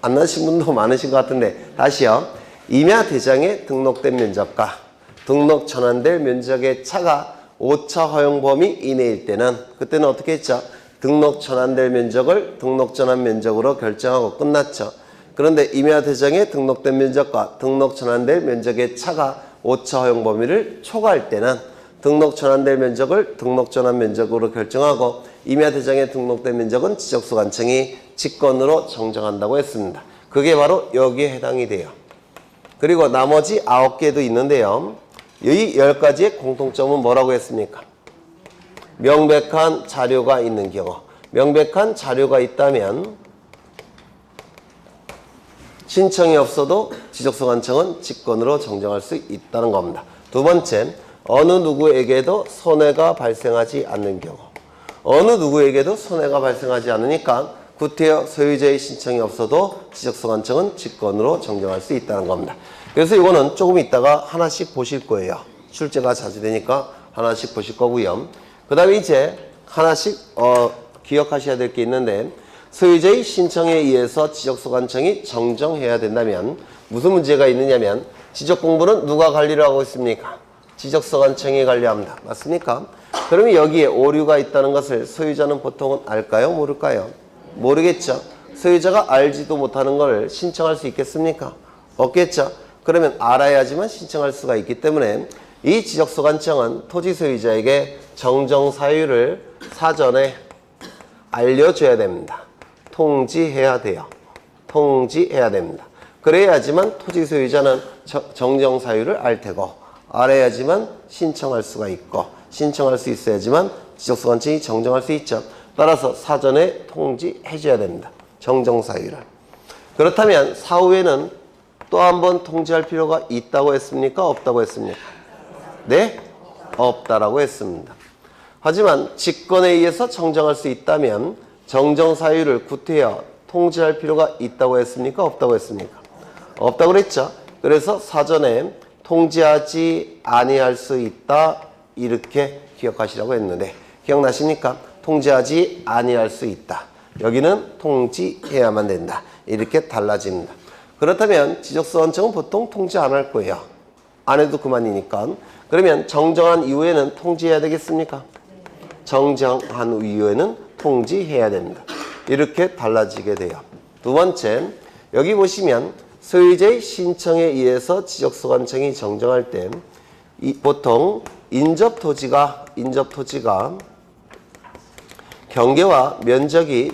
S1: 안 나신 분도 많으신 것 같은데 다시요. 임야 대장에 등록된 면적과 등록 전환될 면적의 차가 오차 허용 범위 이내일 때는 그때는 어떻게 했죠? 등록 전환될 면적을 등록 전환 면적으로 결정하고 끝났죠. 그런데 임야 대장에 등록된 면적과 등록 전환될 면적의 차가 오차 허용 범위를 초과할 때는 등록 전환될 면적을 등록 전환 면적으로 결정하고 임야 대장에 등록된 면적은 지적소관청이 직권으로 정정한다고 했습니다. 그게 바로 여기에 해당이 돼요. 그리고 나머지 9개도 있는데요. 이 10가지의 공통점은 뭐라고 했습니까? 명백한 자료가 있는 경우. 명백한 자료가 있다면 신청이 없어도 지적소관청은 직권으로 정정할 수 있다는 겁니다. 두 번째, 어느 누구에게도 손해가 발생하지 않는 경우. 어느 누구에게도 손해가 발생하지 않으니까 구태여 소유자의 신청이 없어도 지적소관청은 직권으로 정정할 수 있다는 겁니다. 그래서 이거는 조금 있다가 하나씩 보실 거예요. 출제가 자주 되니까 하나씩 보실 거고요. 그 다음에 이제 하나씩 기억하셔야 될 게 있는데 소유자의 신청에 의해서 지적소관청이 정정해야 된다면 무슨 문제가 있느냐면 지적공부는 누가 관리를 하고 있습니까? 지적소관청이 관리합니다. 맞습니까? 그러면 여기에 오류가 있다는 것을 소유자는 보통은 알까요? 모를까요? 모르겠죠. 소유자가 알지도 못하는 걸 신청할 수 있겠습니까? 없겠죠. 그러면 알아야지만 신청할 수가 있기 때문에 이 지적소관청은 토지 소유자에게 정정 사유를 사전에 알려줘야 됩니다. 통지해야 돼요. 통지해야 됩니다. 그래야지만 토지 소유자는 정정 사유를 알 테고 알아야지만 신청할 수가 있고 신청할 수 있어야지만 지적소관청이 정정할 수 있죠. 따라서 사전에 통지해줘야 됩니다. 정정 사유를. 그렇다면 사후에는 또 한 번 통지할 필요가 있다고 했습니까? 없다고 했습니까? 네? 없다라고 했습니다. 하지만 직권에 의해서 정정할 수 있다면 정정 사유를 구태여 통지할 필요가 있다고 했습니까? 없다고 했습니까? 없다고 그랬죠. 그래서 사전에 통지하지 아니할 수 있다 이렇게 기억하시라고 했는데 기억나십니까? 통지하지 아니할 수 있다. 여기는 통지해야만 된다. 이렇게 달라집니다. 그렇다면 지적소관청은 보통 통지 안 할 거예요. 안 해도 그만이니까. 그러면 정정한 이후에는 통지해야 되겠습니까? 정정한 이후에는 통지해야 됩니다. 이렇게 달라지게 돼요. 두 번째, 여기 보시면 소유자의 신청에 의해서 지적소관청이 정정할 때 보통 인접토지가 경계와 면적이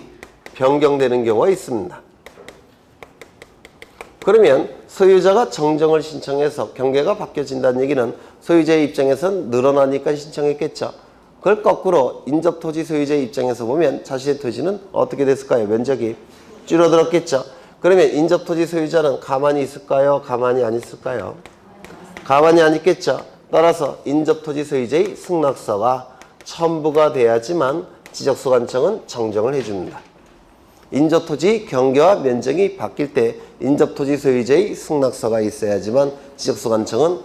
S1: 변경되는 경우가 있습니다. 그러면 소유자가 정정을 신청해서 경계가 바뀌어진다는 얘기는 소유자의 입장에서는 늘어나니까 신청했겠죠. 그걸 거꾸로 인접토지 소유자의 입장에서 보면 자신의 토지는 어떻게 됐을까요? 면적이 줄어들었겠죠. 그러면 인접토지 소유자는 가만히 있을까요? 가만히 안 있을까요? 가만히 안 있겠죠. 따라서 인접토지 소유자의 승낙서가 첨부가 돼야지만 지적소관청은 정정을 해줍니다. 인접토지 경계와 면적이 바뀔 때 인접토지 소유자의 승낙서가 있어야지만 지적소관청은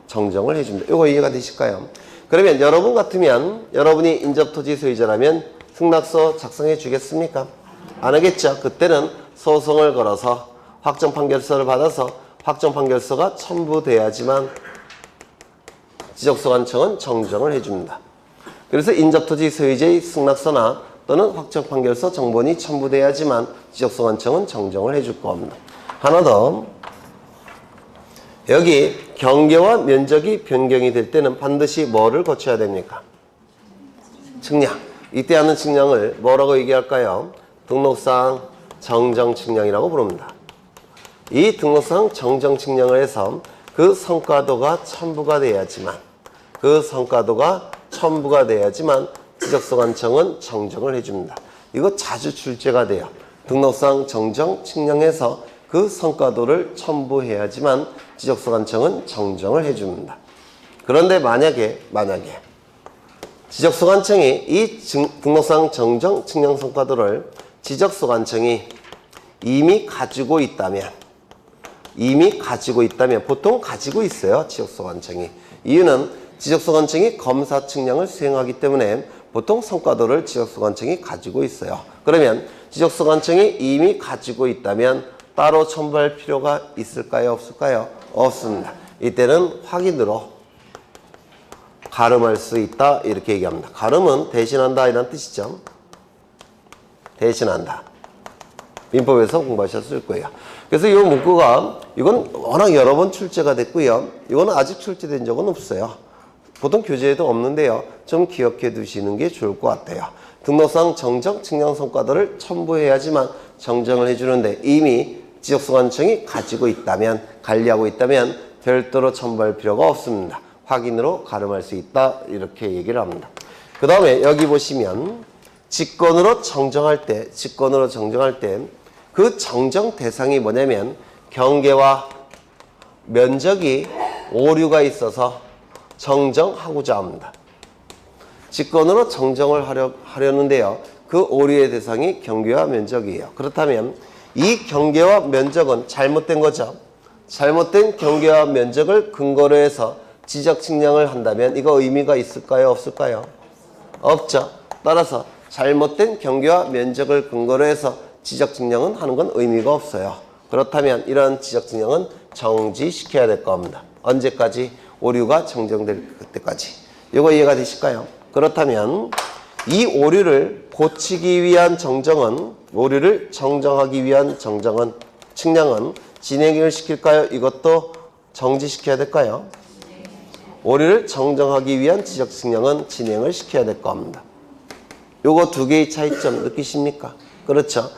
S1: 정정을 해줍니다. 이거 이해가 되실까요? 그러면 여러분 같으면 여러분이 인접토지 소유자라면 승낙서 작성해 주겠습니까? 안 하겠죠. 그때는 소송을 걸어서 확정 판결서를 받아서 확정 판결서가 첨부돼야지만 지적소관청은 정정을 해줍니다. 그래서 인접토지 소유자의 승낙서나 또는 확정 판결서 정본이 첨부돼야지만 지적소관청은 정정을 해줄 겁니다. 하나 더. 여기 경계와 면적이 변경이 될 때는 반드시 뭐를 거쳐야 됩니까? 측량. 이때 하는 측량을 뭐라고 얘기할까요? 등록상 정정 측량이라고 부릅니다. 이 등록상 정정 측량을 해서 그 성과도가 첨부가 돼야지만 지적소관청은 정정을 해줍니다. 이거 자주 출제가 돼요. 등록상 정정 측량해서 그 성과도를 첨부해야지만 지적소관청은 정정을 해줍니다. 그런데 만약에 지적소관청이 이 등록상 정정 측량 성과도를 지적소관청이 이미 가지고 있다면 보통 가지고 있어요. 지적소관청이. 이유는 지적소관청이 검사 측량을 수행하기 때문에 보통 성과도를 지적소관청이 가지고 있어요. 그러면 지적소관청이 이미 가지고 있다면 따로 첨부할 필요가 있을까요? 없을까요? 없습니다. 이때는 확인으로 가름할 수 있다 이렇게 얘기합니다. 가름은 대신한다 이런 뜻이죠. 대신한다. 민법에서 공부하셨을 거예요. 그래서 이 문구가 이건 워낙 여러 번 출제가 됐고요. 이거는 아직 출제된 적은 없어요. 보통 교재에도 없는데요. 좀 기억해 두시는 게 좋을 것 같아요. 등록상 정정 측량 성과도를 첨부해야지만 정정을 해주는데 이미 지적소관청이 가지고 있다면, 관리하고 있다면 별도로 첨부할 필요가 없습니다. 확인으로 가름할 수 있다 이렇게 얘기를 합니다. 그 다음에 여기 보시면 직권으로 정정할 때 그 정정 대상이 뭐냐면 경계와 면적이 오류가 있어서 정정하고자 합니다. 직권으로 정정을 하려는데요. 그 오류의 대상이 경계와 면적이에요. 그렇다면 이 경계와 면적은 잘못된 거죠. 잘못된 경계와 면적을 근거로 해서 지적 측량을 한다면 이거 의미가 있을까요? 없을까요? 없죠. 따라서 잘못된 경계와 면적을 근거로 해서 지적 측량은 하는 건 의미가 없어요. 그렇다면 이런 지적 측량은 정지시켜야 될 겁니다. 언제까지? 오류가 정정될 때까지. 이거 이해가 되실까요? 그렇다면 이 오류를 고치기 위한 오류를 정정하기 위한 측량은 진행을 시킬까요? 이것도 정지시켜야 될까요? 오류를 정정하기 위한 지적 측량은 진행을 시켜야 될 겁니다. 요거 두 개의 차이점 느끼십니까? 그렇죠.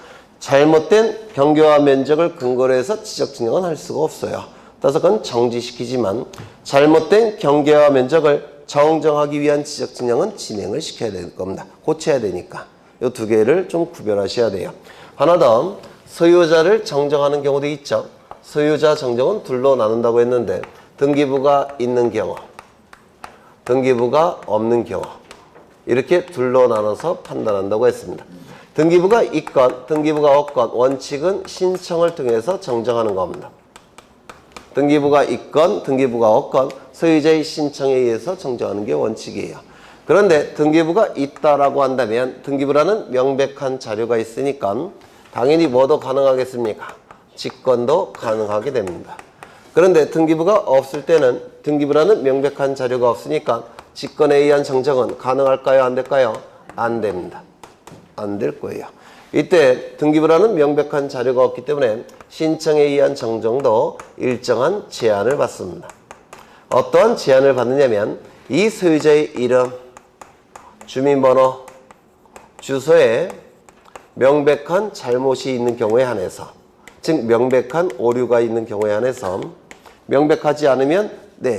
S1: 잘못된 경계와 면적을 근거로 해서 지적 측량은 할 수가 없어요. 따라서 그건 정지시키지만 잘못된 경계와 면적을 정정하기 위한 지적 측량은 진행을 시켜야 될 겁니다. 고쳐야 되니까. 이 두 개를 좀 구별하셔야 돼요. 하나 더, 소유자를 정정하는 경우도 있죠. 소유자 정정은 둘로 나눈다고 했는데 등기부가 있는 경우, 등기부가 없는 경우 이렇게 둘로 나눠서 판단한다고 했습니다. 등기부가 있건 등기부가 없건 원칙은 신청을 통해서 정정하는 겁니다. 등기부가 있건 등기부가 없건 소유자의 신청에 의해서 정정하는 게 원칙이에요. 그런데 등기부가 있다라고 한다면 등기부라는 명백한 자료가 있으니까 당연히 뭐도 가능하겠습니까? 직권도 가능하게 됩니다. 그런데 등기부가 없을 때는 등기부라는 명백한 자료가 없으니까 직권에 의한 정정은 가능할까요? 안 될까요? 안 됩니다. 안 될 거예요. 이때 등기부라는 명백한 자료가 없기 때문에 신청에 의한 정정도 일정한 제한을 받습니다. 어떠한 제한을 받느냐면 이 소유자의 이름, 주민번호, 주소에 명백한 잘못이 있는 경우에 한해서, 즉 명백한 오류가 있는 경우에 한해서, 명백하지 않으면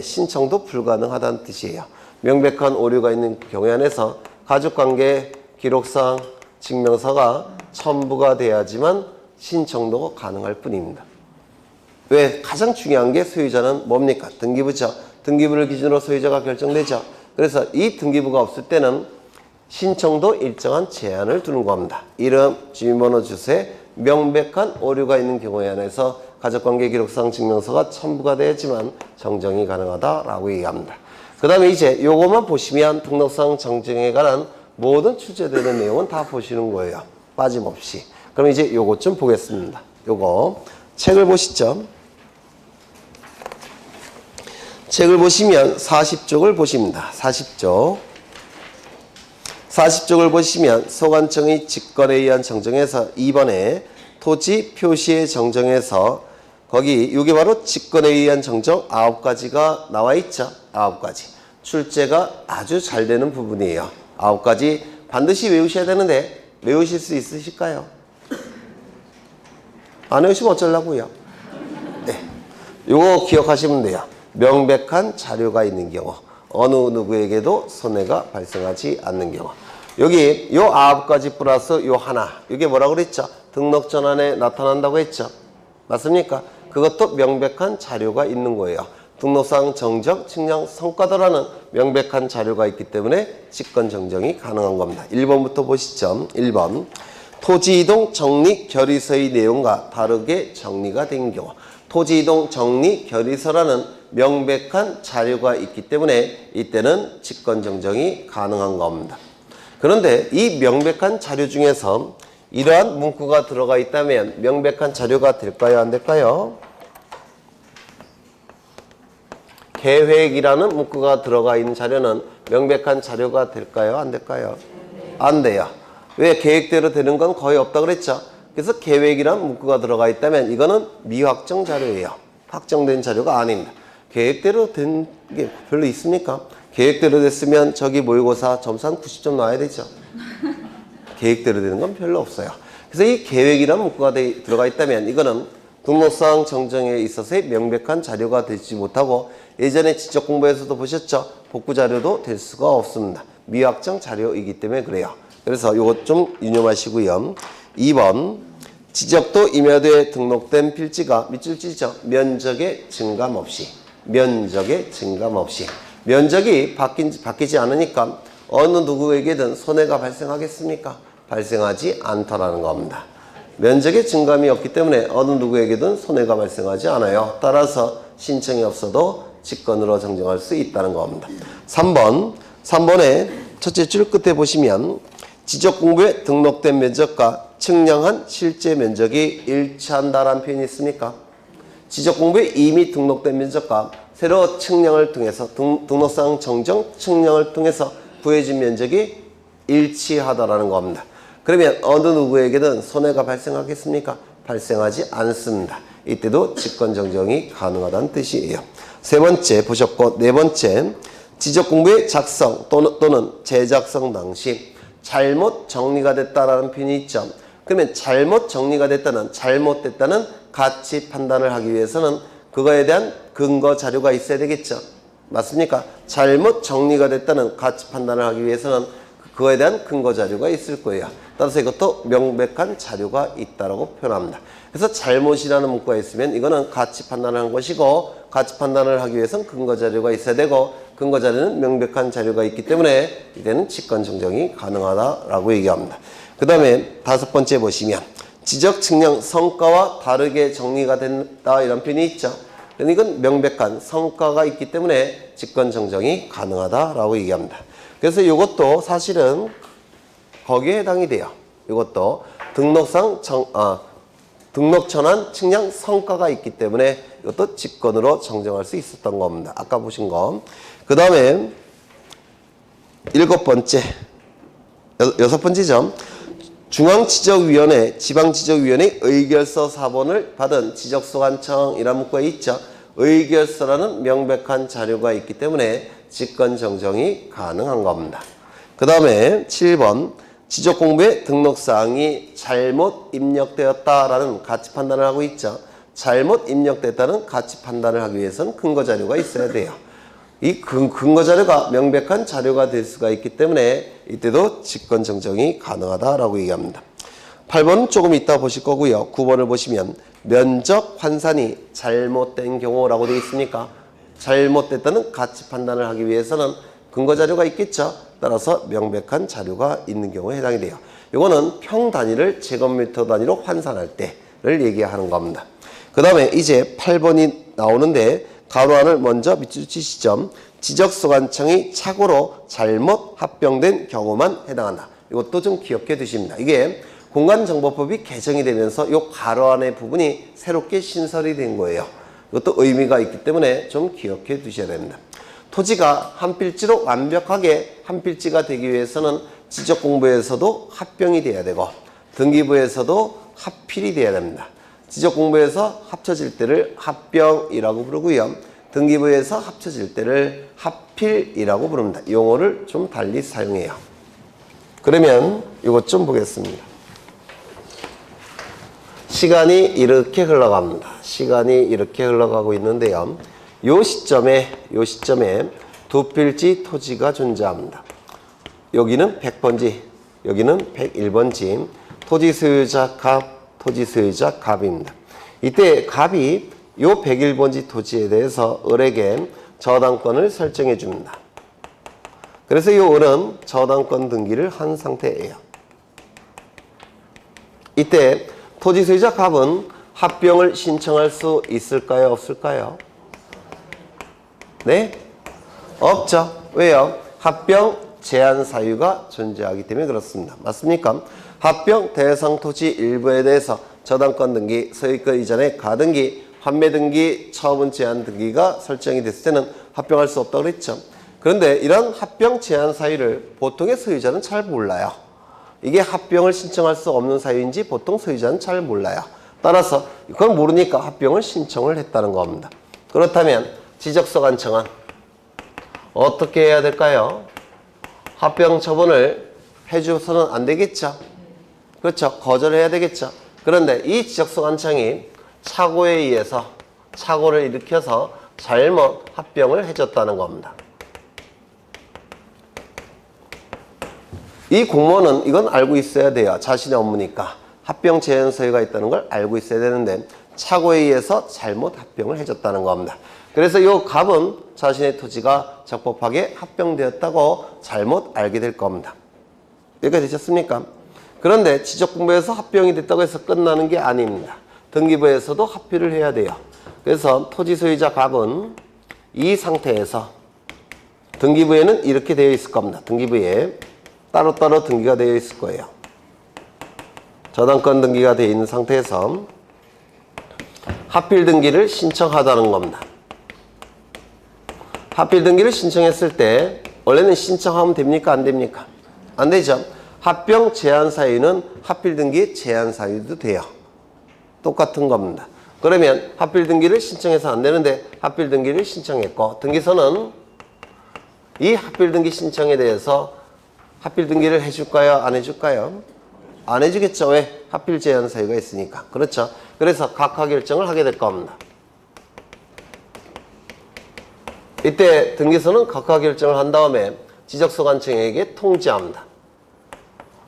S1: 신청도 불가능하다는 뜻이에요. 명백한 오류가 있는 경우에 한해서 가족관계 기록상 증명서가 첨부가 돼야지만 신청도 가능할 뿐입니다. 왜? 가장 중요한 게 소유자는 뭡니까? 등기부죠. 등기부를 기준으로 소유자가 결정되죠. 그래서 이 등기부가 없을 때는 신청도 일정한 제한을 두는 겁니다. 이름, 주민번호, 주소에 명백한 오류가 있는 경우에 한해서 가족관계 기록상 증명서가 첨부가 돼야지만 정정이 가능하다라고 얘기합니다. 그 다음에 이제 요것만 보시면 등록상 정정에 관한 모든 출제되는 내용은 다 보시는 거예요. 빠짐없이. 그럼 이제 요것 좀 보겠습니다. 요거 책을 보시죠. 책을 보시면 40쪽을 보십니다. 40쪽을 보시면 소관청의 직권에 의한 정정에서 2번에 토지 표시의 정정에서 거기 이게 바로 직권에 의한 정정 9가지가 나와 있죠. 9가지. 출제가 아주 잘 되는 부분이에요. 9가지 반드시 외우셔야 되는데 외우실 수 있으실까요? 안 외우시면 어쩌려고요? 네. 요거 기억하시면 돼요. 명백한 자료가 있는 경우, 어느 누구에게도 손해가 발생하지 않는 경우. 여기 요 9가지 플러스 요 하나, 이게 뭐라고 그랬죠? 등록 전환에 나타난다고 했죠? 맞습니까? 그것도 명백한 자료가 있는 거예요. 등록상 정정, 측량 성과도라는 명백한 자료가 있기 때문에 직권 정정이 가능한 겁니다. 1번부터 보시죠. 1번. 토지이동 정리 결의서의 내용과 다르게 정리가 된 경우. 토지이동 정리 결의서라는 명백한 자료가 있기 때문에 이때는 직권 정정이 가능한 겁니다. 그런데 이 명백한 자료 중에서 이러한 문구가 들어가 있다면 명백한 자료가 될까요? 안 될까요? 계획이라는 문구가 들어가 있는 자료는 명백한 자료가 될까요? 안 될까요? 안 돼요. 왜? 계획대로 되는 건 거의 없다 그랬죠? 그래서 계획이라는 문구가 들어가 있다면 이거는 미확정 자료예요. 확정된 자료가 아닙니다. 계획대로 된 게 별로 있습니까? 계획대로 됐으면 저기 모의고사 점수 한 90점 나와야 되죠. 계획대로 되는 건 별로 없어요. 그래서 이 계획이라는 문구가 들어가 있다면 이거는 등록상 정정에 있어서의 명백한 자료가 되지 못하고 예전에 지적 공부에서도 보셨죠? 복구 자료도 될 수가 없습니다. 미확정 자료이기 때문에 그래요. 그래서 이것 좀 유념하시고요. 2번. 지적도 임야도에 등록된 필지가 밑줄지죠. 면적의 증감 없이. 면적의 증감 없이. 면적이 바뀌지 않으니까 어느 누구에게든 손해가 발생하겠습니까? 발생하지 않더라는 겁니다. 면적의 증감이 없기 때문에 어느 누구에게든 손해가 발생하지 않아요. 따라서 신청이 없어도 직권으로 정정할 수 있다는 겁니다. 3번. 3번에 첫째 줄 끝에 보시면 지적공부에 등록된 면적과 측량한 실제 면적이 일치한다라는 표현이 있습니까? 지적공부에 이미 등록된 면적과 새로 측량을 통해서 등록상 정정 측량을 통해서 구해진 면적이 일치하다라는 겁니다. 그러면 어느 누구에게든 손해가 발생하겠습니까? 발생하지 않습니다. 이때도 직권 정정이 가능하다는 뜻이에요. 세 번째 보셨고, 네 번째 지적공부의 작성 또는 재작성 당시 잘못 정리가 됐다라는 표현이 있죠. 그러면 잘못 정리가 됐다는, 잘못됐다는 가치 판단을 하기 위해서는 그거에 대한 근거 자료가 있어야 되겠죠. 맞습니까? 잘못 정리가 됐다는 가치 판단을 하기 위해서는 그거에 대한 근거 자료가 있을 거예요. 따라서 이것도 명백한 자료가 있다라고 표현합니다. 그래서 잘못이라는 문구가 있으면 이거는 가치 판단을 한 것이고, 가치 판단을 하기 위해서는 근거 자료가 있어야 되고, 근거 자료는 명백한 자료가 있기 때문에 이때는 직권 정정이 가능하다라고 얘기합니다. 그 다음에 다섯 번째 보시면 지적 측량 성과와 다르게 정리가 된다 이런 표현이 있죠. 이건 명백한 성과가 있기 때문에 직권 정정이 가능하다라고 얘기합니다. 그래서 이것도 사실은 거기에 해당이 돼요. 이것도 등록 전환 측량 성과가 있기 때문에 이것도 직권으로 정정할 수 있었던 겁니다. 아까 보신 거. 그 다음에 여섯 번째 점. 중앙지적위원회, 지방지적위원회 의결서 4번을 받은 지적소관청이라는 문구가 있죠. 의결서라는 명백한 자료가 있기 때문에 직권 정정이 가능한 겁니다. 그 다음에 7번 지적공부에 등록사항이 잘못 입력되었다라는 가치 판단을 하고 있죠. 잘못 입력됐다는 가치 판단을 하기 위해서는 근거 자료가 있어야 돼요. 이 근거 자료가 명백한 자료가 될 수가 있기 때문에 이때도 직권 정정이 가능하다라고 얘기합니다. 8번은 조금 이따 보실 거고요. 9번을 보시면 면적 환산이 잘못된 경우라고 되어 있으니까 잘못됐다는 가치 판단을 하기 위해서는 근거 자료가 있겠죠. 따라서 명백한 자료가 있는 경우에 해당이 돼요. 이거는 평 단위를 제곱미터 단위로 환산할 때를 얘기하는 겁니다. 그 다음에 이제 8번이 나오는데 가로 안을 먼저 밑줄 치시죠. 지적소관청이 착오로 잘못 합병된 경우만 해당한다. 이것도 좀 기억해 두십니다. 이게 공간정보법이 개정이 되면서 이 괄호 안의 부분이 새롭게 신설이 된 거예요. 이것도 의미가 있기 때문에 좀 기억해 두셔야 됩니다. 토지가 한 필지로 완벽하게 한 필지가 되기 위해서는 지적공부에서도 합병이 돼야 되고 등기부에서도 합필이 돼야 됩니다. 지적공부에서 합쳐질 때를 합병이라고 부르고요. 등기부에서 합쳐질 때를 합필이라고 부릅니다. 용어를 좀 달리 사용해요. 그러면 이것 좀 보겠습니다. 시간이 이렇게 흘러갑니다. 시간이 이렇게 흘러가고 있는데요. 요 시점에 두 필지 토지가 존재합니다. 여기는 100번지, 여기는 101번지, 토지 소유자 갑, 토지 소유자 갑입니다. 이때 갑이 요 101번지 토지에 대해서 을에게 저당권을 설정해 줍니다. 그래서 이 을은 저당권 등기를 한 상태예요. 이때 토지 소유자 갑은 합병을 신청할 수 있을까요? 없을까요? 네? 없죠. 왜요? 합병 제한 사유가 존재하기 때문에 그렇습니다. 맞습니까? 합병 대상 토지 일부에 대해서 저당권 등기, 소유권 이전의 가등기, 환매 등기, 처분 제한 등기가 설정이 됐을 때는 합병할 수 없다고 그랬죠. 그런데 이런 합병 제한 사유를 보통의 소유자는 잘 몰라요. 이게 합병을 신청할 수 없는 사유인지 보통 소유자는 잘 몰라요. 따라서 그걸 모르니까 합병을 신청을 했다는 겁니다. 그렇다면 지적소관청은 어떻게 해야 될까요? 합병 처분을 해줘서는 안 되겠죠. 그렇죠. 거절해야 되겠죠. 그런데 이 지적소관청이 착오에 의해서 착오를 일으켜서 잘못 합병을 해줬다는 겁니다. 이 공무원은 이건 알고 있어야 돼요. 자신의 업무니까. 합병 제한 사유가 있다는 걸 알고 있어야 되는데 착오에 의해서 잘못 합병을 해줬다는 겁니다. 그래서 이 갑은 자신의 토지가 적법하게 합병되었다고 잘못 알게 될 겁니다. 여기까지 되셨습니까? 그런데 지적공부에서 합병이 됐다고 해서 끝나는 게 아닙니다. 등기부에서도 합의를 해야 돼요. 그래서 토지 소유자 갑은 이 상태에서 등기부에는 이렇게 되어 있을 겁니다. 등기부에 따로따로 등기가 되어 있을 거예요. 저당권 등기가 되어 있는 상태에서 합필 등기를 신청하자는 겁니다. 합필 등기를 신청했을 때 원래는 신청하면 됩니까? 안 됩니까? 안 되죠. 합병 제한 사유는 합필 등기 제한 사유도 돼요. 똑같은 겁니다. 그러면 합필 등기를 신청해서 안 되는데 합필 등기를 신청했고 등기소는 이 합필 등기 신청에 대해서 합필 등기를 해줄까요? 안 해줄까요? 안 해주겠죠. 왜? 합필 제한 사유가 있으니까. 그렇죠. 그래서 각하 결정을 하게 될 겁니다. 이때 등기소는 각하 결정을 한 다음에 지적소관청에게 통지합니다.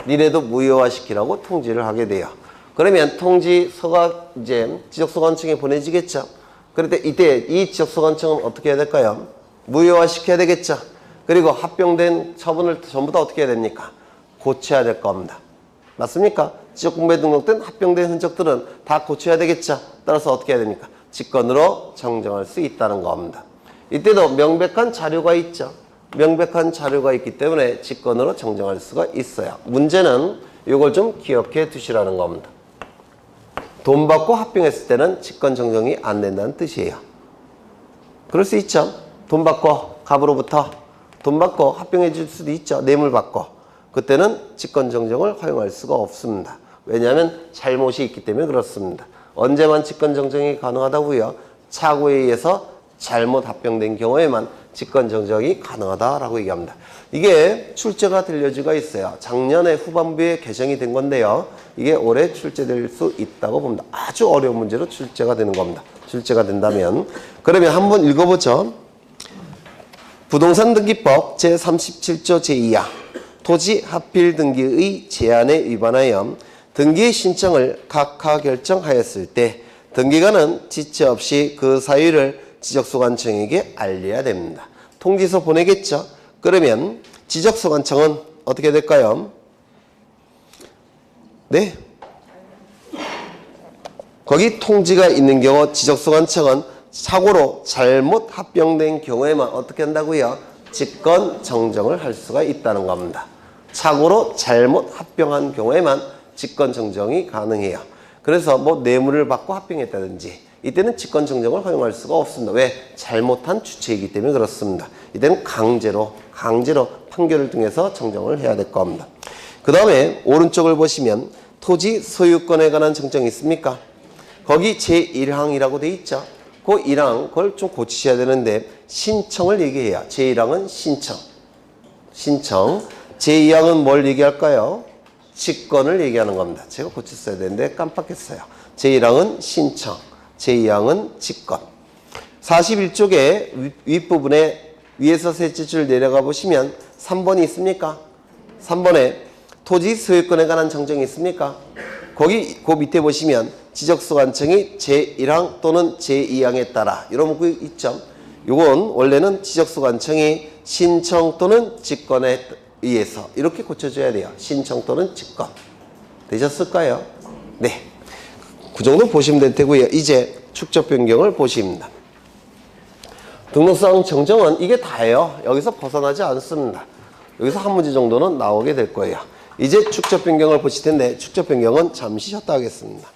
S1: 니네도 무효화시키라고 통지를 하게 돼요. 그러면 통지서가 이제 지적소관청에 보내지겠죠. 그런데 이때 이 지적소관청은 어떻게 해야 될까요? 무효화시켜야 되겠죠. 그리고 합병된 처분을 전부 다 어떻게 해야 됩니까? 고쳐야 될 겁니다. 맞습니까? 지적공부에 등록된 합병된 흔적들은 다 고쳐야 되겠죠. 따라서 어떻게 해야 됩니까? 직권으로 정정할 수 있다는 겁니다. 이때도 명백한 자료가 있죠. 명백한 자료가 있기 때문에 직권으로 정정할 수가 있어요. 문제는 이걸 좀 기억해 두시라는 겁니다. 돈 받고 합병했을 때는 직권 정정이 안 된다는 뜻이에요. 그럴 수 있죠. 돈 받고 갑으로부터 돈 받고 합병해 줄 수도 있죠. 뇌물 받고. 그때는 직권 정정을 허용할 수가 없습니다. 왜냐하면 잘못이 있기 때문에 그렇습니다. 언제만 직권 정정이 가능하다고요? 착오에 의해서 잘못 합병된 경우에만 직권 정정이 가능하다라고 얘기합니다. 이게 출제가 될 여지가 있어요. 작년에 후반부에 개정이 된 건데요. 이게 올해 출제될 수 있다고 봅니다. 아주 어려운 문제로 출제가 되는 겁니다. 출제가 된다면. 그러면 한번 읽어보죠. 부동산 등기법 제37조 제2하 토지 합필 등기의 제한에 위반하여 등기 신청을 각하 결정하였을 때 등기관은 지체 없이 그 사유를 지적소관청에게 알려야 됩니다. 통지서 보내겠죠. 그러면 지적소관청은 어떻게 될까요? 네? 거기 통지가 있는 경우 지적소관청은 착오로 잘못 합병된 경우에만 어떻게 한다고요? 직권 정정을 할 수가 있다는 겁니다. 착오로 잘못 합병한 경우에만 직권 정정이 가능해요. 그래서 뭐 뇌물을 받고 합병했다든지 이때는 직권 정정을 허용할 수가 없습니다. 왜? 잘못한 주체이기 때문에 그렇습니다. 이때는 강제로 판결을 통해서 정정을 해야 될 겁니다. 그 다음에 오른쪽을 보시면 토지 소유권에 관한 정정이 있습니까? 거기 제1항이라고 돼 있죠. 그 1항 그걸 좀 고치셔야 되는데 신청을 얘기해요. 제1항은 신청. 제2항은 뭘 얘기할까요? 직권을 얘기하는 겁니다. 제가 고쳤어야 되는데 깜빡했어요. 제1항은 신청, 제2항은 직권. 41쪽에 윗부분에 위에서 셋째 줄 내려가 보시면 3번이 있습니까? 3번에 토지 소유권에 관한 정정이 있습니까? 거기 그 밑에 보시면 지적소관청이 제1항 또는 제2항에 따라 이런 문구 있죠. 요건 원래는 지적소관청이 신청 또는 직권에 의해서 이렇게 고쳐줘야 돼요. 신청 또는 직권. 되셨을까요? 네. 그 정도 보시면 될 테고요. 이제 축적 변경을 보십니다. 등록상 정정은 이게 다예요. 여기서 벗어나지 않습니다. 여기서 한 문제 정도는 나오게 될 거예요. 이제 축적 변경을 보실 텐데 축적 변경은 잠시 쉬었다 하겠습니다.